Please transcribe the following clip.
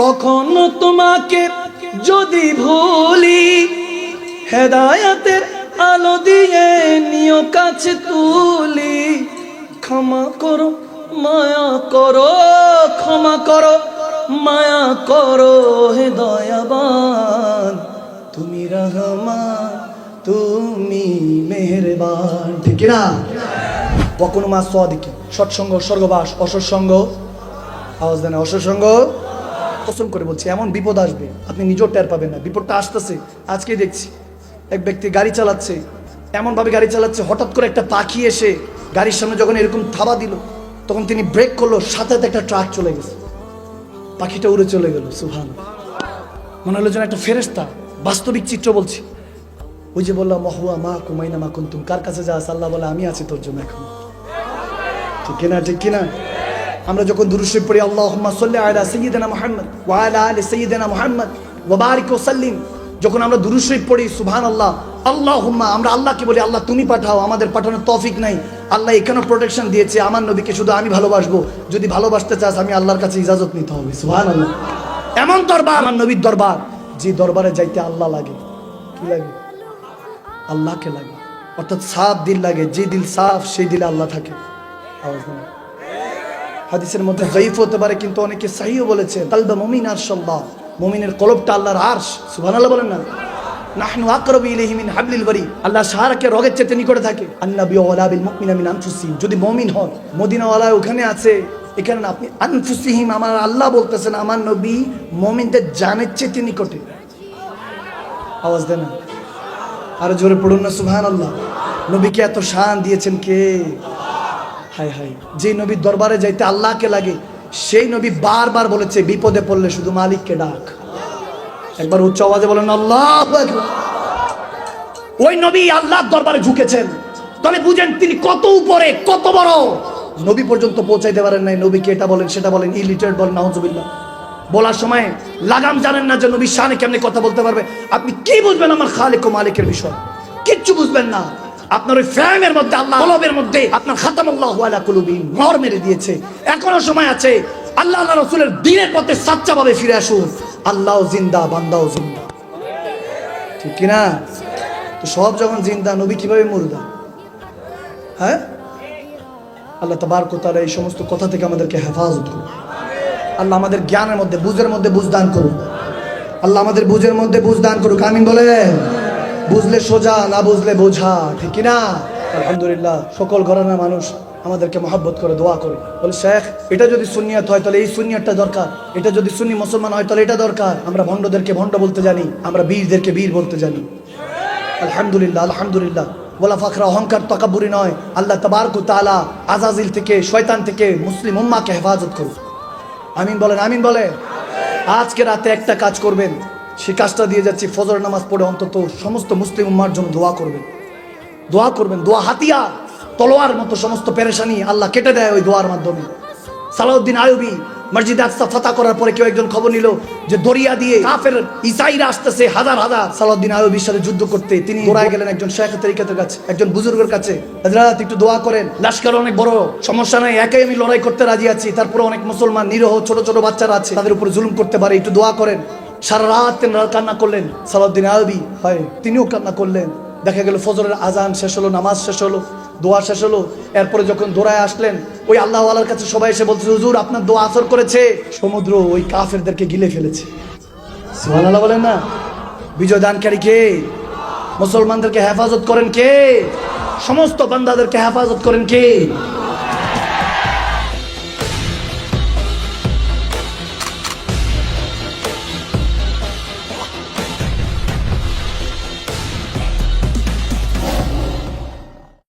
কখনো তোমাকে যদি ভুলি, হেদায়েতের আলো দিয়ে নিও কাছে তুলি। ক্ষমা করো মায়া করো, ক্ষমা করো মায়া করো হে দয়াবান, তুমি রহমান তুমি মেহেরবান। ঠিক না? কখনো মা সাদিকি, সৎসঙ্গ স্বর্গবাস, অসৎসঙ্গ আওয়াজ দেন অসৎসঙ্গ। কসম করে বলছি, এমন বিপদ আসবে আপনি নিজেও টের পাবেন না। বিপদটা আসতেছে। আজকেই দেখছি এক ব্যক্তি গাড়ি চালাচ্ছে, এমনভাবে গাড়ি চালাচ্ছে, হঠাৎ করে একটা পাখি এসে গাড়ির সামনে যখন এরকম থাবা দিল, তখন তিনি ব্রেক করলো, সাথে সাথে একটা ট্রাক চলে গেছে, পাখিটা উড়ে চলে গেল। সুবহান, মনে হলো যেন একটা ফেরেশতা। বাস্তবিক চিত্র বলছি। ওই যে বললাম মহুয়া মা কুমাইনা মা কুনতুম, কার কাছে যাস? আল্লাহ বলে আমি আছি তোর জন্য এখন। ঠিক কিনা? ঠিক কিনা? আমরা যখন দুরূদ শরীফ পড়ি, আল্লাহুম্মা সাল্লি আলা সাইয়্যিদিনা মুহাম্মদ ওয়া আলা আলি সাইয়্যিদিনা মুহাম্মদ ওয়া বারিক ওয়া সাল্লিম, যখন আমরা দুরূদ শরীফ পড়ি সুবহানাল্লাহ, আল্লাহুম্মা, আমরা আল্লাহকে বলি আল্লাহ তুমি পাঠাও, আমাদের পাঠানোর তৌফিক নাই। আল্লাহ এখানে প্রোটেকশন দিয়েছে, আমার নবীকে শুধু আমি ভালোবাসবো। যদি ভালোবাসতে চাস আমি আল্লাহর কাছে ইজাজত নিতে হবে। সুবহানাল্লাহ। এমন দরবার আমার নবীর দরবার, যে দরবারে যাইতে আল্লাহ লাগে। কি লাগে? আল্লাহকে লাগে। অর্থাৎ সাফ দিল লাগে। যে দিল সাফ সেই দিলে আল্লাহ থাকে। আওয়াজ দেন। হাদিসের মধ্যে যায়িফ হতে পারে, কিন্তু অনেকে সহিহ বলেছে, কালবে মুমিন আরশাল্লাহ, মুমিনের কলবটা আল্লাহর আরশ। সুবহানাল্লাহ বলেন না? নাহনু আকরাবু ইলাইহি মিন হাবলিল ওয়ারি, আল্লাহ সাহারাকে রগের চেয়ে নিকটে থাকে। আন্নাবী ওয়ালা বিল মুমিনা মিন আনফুসিহিম, যদি মুমিন হয়, মদিনাওয়ালা ওখানে আছে, এখানে না, আপনি আনফুসিহিম, আমার আল্লাহ বলতেছেন আমার নবী মুমিনদের জানের চেয়ে নিকটে। আওয়াজ দেন না? আরো জোরে পড়ুন না সুবহানাল্লাহ। নবীকে এত শান দিয়েছেন কে? হায় হায়, যে নবীর দরবারে যাইতে আল্লাহকে লাগে, সেই নবী বারবার বলেছে বিপদে পড়লে শুধু মালিককে ডাক। একবার উচ্চ আওয়াজে বলেন আল্লাহু আকবার। ওই নবী আল্লাহর দরবারে ঝুঁকেছেন, তাহলে বুঝেন তিনি কত উপরে, কত বড়। নবী পর্যন্ত পৌঁছাইতে পারেন নাই, নবীকে এটা বলেন সেটা বলেন, ইলিটারেট বলেন, নাউজুবিল্লাহ। বলার সময় লাগাম জানেন না যে নবীর শানে কেমনে কথা বলতে পারবে। আপনি কি বুঝবেন আমার খালিক ও মালিকের বিষয়? কিচ্ছু বুঝবেন না। আপনার ওই ফ্যামের মধ্যে, আল্লাহ কলবের মধ্যে আপনার খাতামুল্লাহু আলা কুলুবিহিম মোহর মেরে দিয়েছে। এখনো সময় আছে। আল্লাহ আল্লাহ রাসূলের দ্বীনের পথে সাচ্চাভাবে ফিরে আসুন। আল্লাহও জিন্দা, বান্দাও জিন্দা। ঠিক কি না? তো সব যখন জিন্দা, নবী কিভাবে মুর্দা? হ্যাঁ, আল্লাহ তাবারক ওয়া তাআলা এই সমস্ত কথা থেকে আমাদেরকে হেফাজত করুন। আল্লাহ আমাদের জ্ঞানের মধ্যে, বুঝের মধ্যে বুঝ দান করুন। আল্লাহ আমাদের বুঝের মধ্যে বুঝ দান করুক। আমিন বলে। বুঝলে সোজা, না বুঝলে বোঝা। ঠিক কি না? আলহামদুলিল্লাহ, সকল ঘরানার মানুষ আমাদেরকে মহব্বত করে দোয়া করে, বলে শেখ এটা যদি সুন্নিয়ত হয় তাহলে এই সুন্নিয়তটা দরকার, এটা যদি সুন্নি মুসলমান হয় তাহলে এটা দরকার। আমরা ভণ্ডদেরকে ভণ্ড বলতে জানি, আমরা বীরদেরকে বীর বলতে জানি। আলহামদুলিল্লাহ, আলহামদুলিল্লাহ। বলা ফাখরা, অহংকার, তাকাব্বুরি নয়। আল্লাহ তাবারক ওয়া তাআলা আজাজিল থেকে, শয়তান থেকে মুসলিম উম্মাহকে হেফাজত করুন। আমিন বলেন, আমিন বলে। আজকে রাতে একটা কাজ করবেন, সে কাজটা দিয়ে যাচ্ছি, ফজর নামাজ পড়ে অন্তত সমস্ত মুসলিম উম্মার জন্য দোয়া করবেন। দোয়া করবেন। দোয়া হাতিয়ার, তলোয়ার মতো সমস্ত পেরেশানি আল্লাহ কেটে দেয় ওই দোয়ার মাধ্যমে। সালাউদ্দিন আইয়ুবী মসজিদে আকসা ফাতহ করার পরে কেউ একজন খবর নিল যে দরিয়া দিয়ে কাফের ইসাইরা আসতেছে হাজার হাজার সালাউদ্দিন আইয়ুবীর সাথে যুদ্ধ করতে। তিনি দৌড়ায় গেলেন একজন শেখ তরিকাতের কাছে, একজন বুজুর্গের কাছে। হযরত একটু দোয়া করেন, লস্কর অনেক বড়, সমস্যা নাই, একাই আমি লড়াই করতে রাজি আছি, তারপরে অনেক মুসলমান নিরীহ ছোট ছোট বাচ্চারা আছে, তাদের উপর জুলুম করতে পারে, একটু দোয়া করেন। সারা রাত তিনি কান্না করলেন। সালাউদ্দিন আইয়ুবী হয় তিনিও কান্না করলেন। দেখা গেল ফজরের আজান শেষ হলো, নামাজ শেষ হলো, দোয়া শেষ হলো। এরপরে যখন দৌড়ায় আসলেন, ওই আল্লাহ ওয়ালার কাছে সবাই এসে বলছে, হুজুর আপনার দোয়া আসর করেছে, সমুদ্র ওই কাফেরদেরকে গিলে ফেলেছে। সুবহানাল্লাহ বলেন না? বিজয় দানকারী কে? মুসলমানদেরকে হেফাজত করেন কে? সমস্ত বান্দাদেরকে হেফাজত করেন কে?